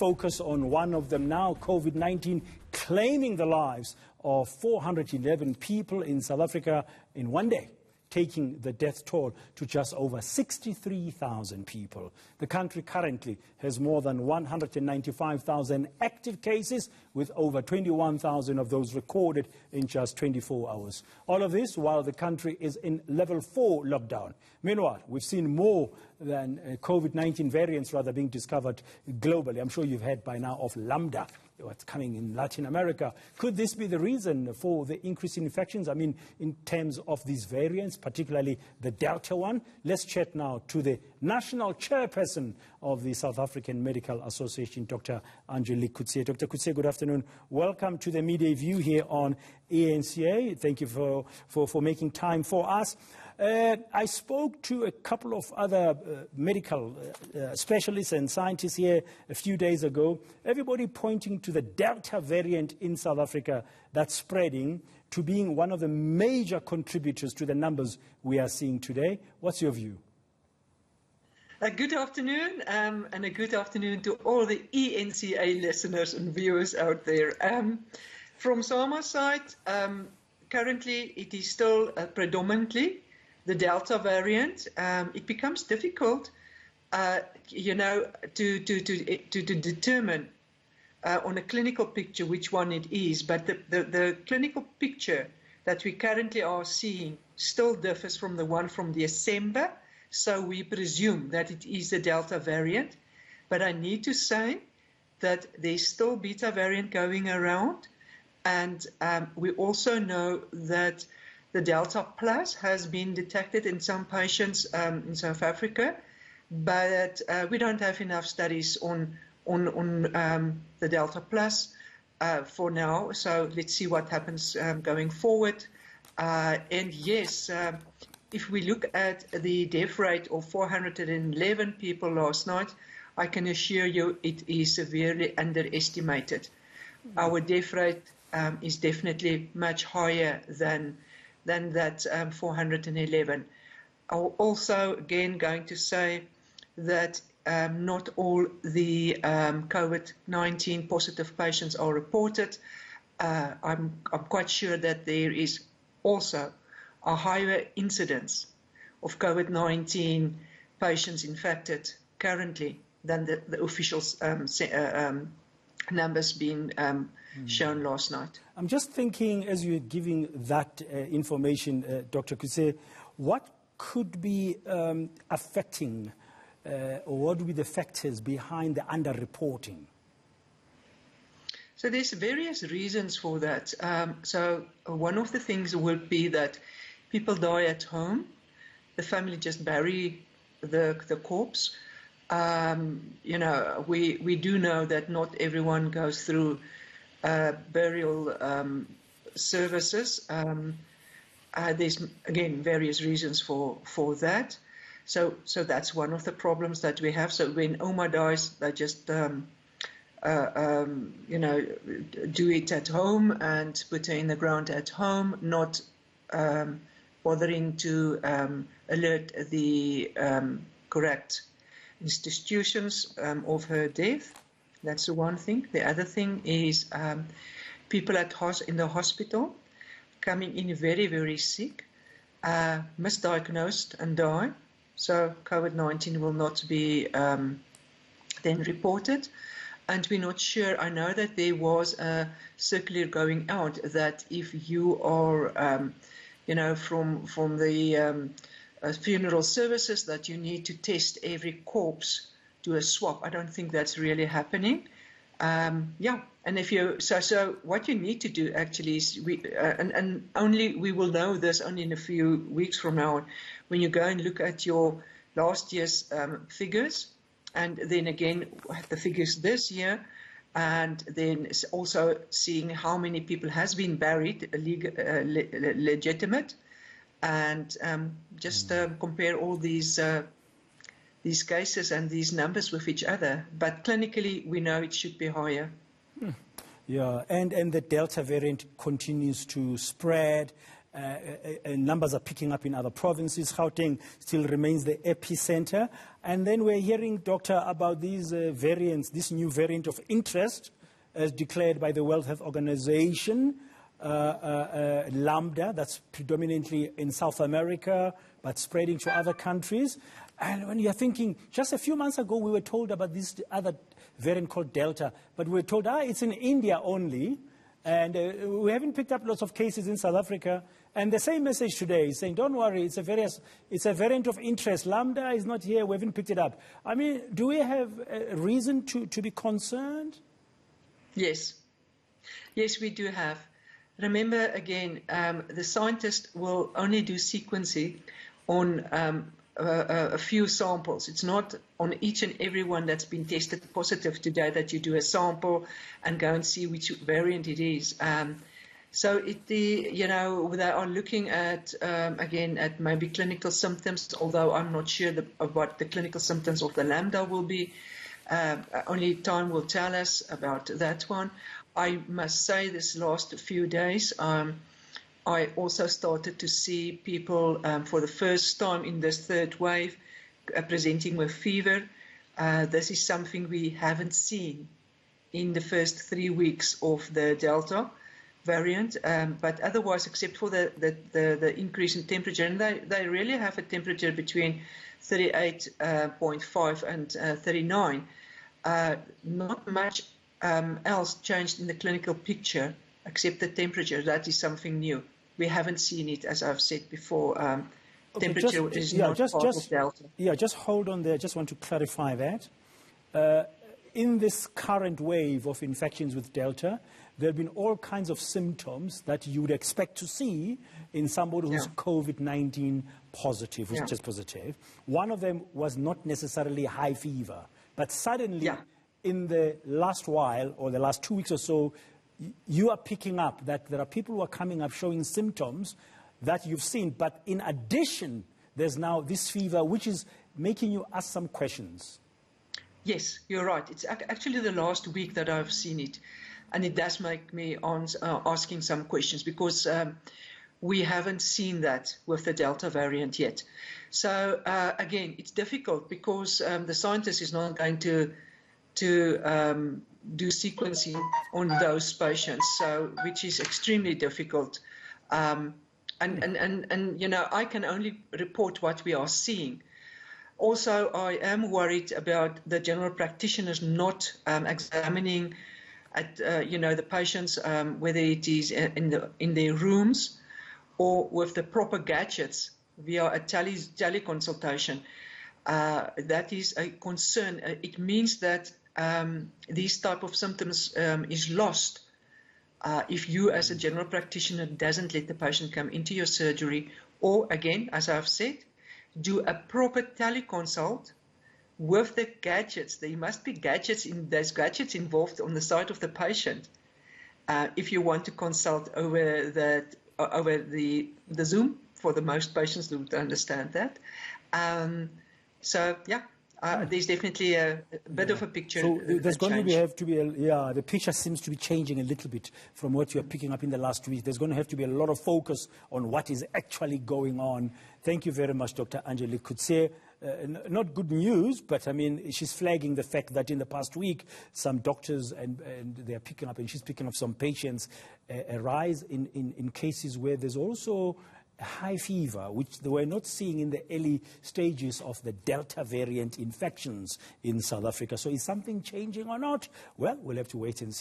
focus on one of them now, COVID-19 claiming the lives of 411 people in South Africa in one day, taking the death toll to just over 63,000 people. The country currently has more than 195,000 active cases, with over 21,000 of those recorded in just 24 hours. All of this while the country is in level 4 lockdown. Meanwhile, we've seen more than COVID-19 variants being discovered globally. I'm sure you've heard by now of Lambda, what's coming in Latin America. Could this be the reason for the increase in infections? I mean, in terms of these variants, particularly the Delta one? Let's chat now to the national chairperson of the South African Medical Association, Dr. Angelique Coetzee. Dr. Coetzee, good afternoon. Welcome to the Media View here on ENCA. Thank you for making time for us. I spoke to a couple of other medical specialists and scientists here a few days ago, everybody pointing to the Delta variant in South Africa that's spreading to being one of the major contributors to the numbers we are seeing today. What's your view? Good afternoon, and a good afternoon to all the ENCA listeners and viewers out there. From SAMA's side, currently it is still predominantly the Delta variant. It becomes difficult, to determine on a clinical picture which one it is. But the clinical picture that we currently are seeing still differs from the one from December. So we presume that it is the Delta variant. But I need to say that there's still Beta variant going around. And we also know that the Delta Plus has been detected in some patients in South Africa, but we don't have enough studies on the Delta Plus for now. So let's see what happens going forward. And yes, if we look at the death rate of 411 people last night, I can assure you it is severely underestimated. Our death rate is definitely much higher than that 411. I'm also again going to say that not all the COVID-19 positive patients are reported. I'm quite sure that there is also a higher incidence of COVID-19 patients infected currently than the official numbers being shown last night. I'm just thinking, as you're giving that information, Dr. Coetzee, what could be affecting or what would be the factors behind the underreporting? So there's various reasons for that. So one of the things would be that people die at home. The family just bury the corpse. We do know that not everyone goes through burial services. There's again various reasons for that. So that's one of the problems that we have. So when Oma dies, they just do it at home and put her in the ground at home, not bothering to alert the correct institutions of her death. That's the one thing. The other thing is people in the hospital coming in very, very sick, misdiagnosed and die. So COVID-19 will not be then reported. And we're not sure. I know that there was a circular going out that if you are, from the funeral services, that you need to test every corpse, do a swab. I don't think that's really happening. And if so what you need to do actually is and only we will know this only in a few weeks from now, when you go and look at your last year's figures, and then again the figures this year, and then also seeing how many people has been buried legitimate, and compare all these cases and these numbers with each other. But clinically, we know it should be higher. Yeah, and the Delta variant continues to spread. and numbers are picking up in other provinces. Gauteng still remains the epicenter. And then we're hearing, Doctor, about these variants, this new variant of interest, as declared by the World Health Organization, Lambda, that's predominantly in South America, but spreading to other countries. And when you're thinking, just a few months ago, we were told about this other variant called Delta, but we were told, it's in India only, and we haven't picked up lots of cases in South Africa. And the same message today is saying, don't worry, it's a variant of interest. Lambda is not here, we haven't picked it up. I mean, do we have a reason to be concerned? Yes. Yes, we do have. Remember, again, the scientists will only do sequencing on a few samples. It's not on each and every one that's been tested positive today that you do a sample and go and see which variant it is. So they are looking at, again, at maybe clinical symptoms, although I'm not sure what the clinical symptoms of the Lambda will be. Only time will tell us about that one. I must say this last few days, I also started to see people for the first time in this third wave presenting with fever. This is something we haven't seen in the first 3 weeks of the Delta variant, but otherwise, except for the increase in temperature, and they really have a temperature between 38.5 and 39. Not much else changed in the clinical picture except the temperature. That is something new. We haven't seen it, as I've said before. Temperature is not part of Delta. Yeah, just hold on there. I just want to clarify that. In this current wave of infections with Delta, there have been all kinds of symptoms that you would expect to see in somebody who's COVID-19 positive, who's just positive. One of them was not necessarily high fever, but suddenly in the last while, or the last 2 weeks or so, you are picking up that there are people who are coming up showing symptoms that you've seen. But in addition, there's now this fever, which is making you ask some questions. Yes, you're right. It's actually the last week that I've seen it. And it does make me asking some questions because we haven't seen that with the Delta variant yet. So, again, it's difficult because the scientist is not going to do sequencing on those patients, so which is extremely difficult. And I can only report what we are seeing. Also, I am worried about the general practitioners not examining at the patients, whether it is in their rooms or with the proper gadgets via a teleconsultation. That is a concern. It means that these type of symptoms is lost if you, as a general practitioner, doesn't let the patient come into your surgery, or again, as I've said, do a proper teleconsult with the gadgets. There must be there's gadgets involved on the side of the patient if you want to consult over the Zoom. For the most patients who don't understand that. There's definitely a bit of a picture. So there's going to have to be the picture seems to be changing a little bit from what you're picking up in the last week. There's going to have to be a lot of focus on what is actually going on. Thank you very much, Dr. Angelique Coetzee. Not good news, but I mean, she's flagging the fact that in the past week, some doctors and they're picking up, and she's picking up some patients, a rise in cases where there's also high fever, which they were not seeing in the early stages of the Delta variant infections in South Africa. So is something changing or not? Well, we'll have to wait and see.